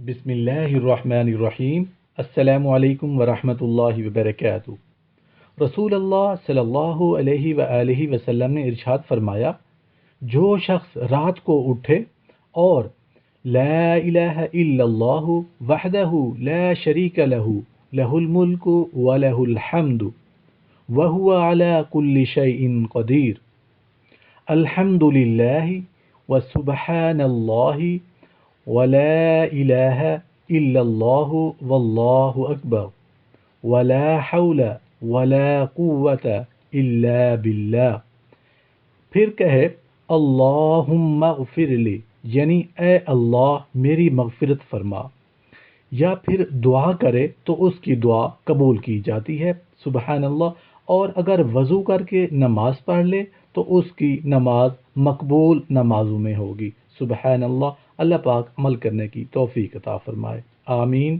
بسم اللہ الرحمن الرحیم۔ السلام علیکم ورحمۃ اللہ وبرکاتہ۔ رسول اللہ صلی اللہ علیہ وآلہ وسلم نے ارشاد فرمایا، جو شخص رات کو اٹھے اور لا الہ الا اللہ وحدہ لا شریک لہ لہ الملک ولہ الحمد وہو علی کل شیء قدیر، الحمد للہ وسبحان اللہ ولا الہ الا اللہ واللہ اکبر ولا حول ولا قوت الا باللہ، پھر کہے اللہم اغفر لی، یعنی اے اللہ میری مغفرت فرما، یا پھر دعا کرے تو اس کی دعا قبول کی جاتی ہے، سبحان اللہ۔ اور اگر وضو کر کے نماز پڑھ لے تو اس کی نماز مقبول نمازوں میں ہوگی، سبحان اللہ۔ اللہ پاک عمل کرنے کی توفیق عطا فرمائے، آمین۔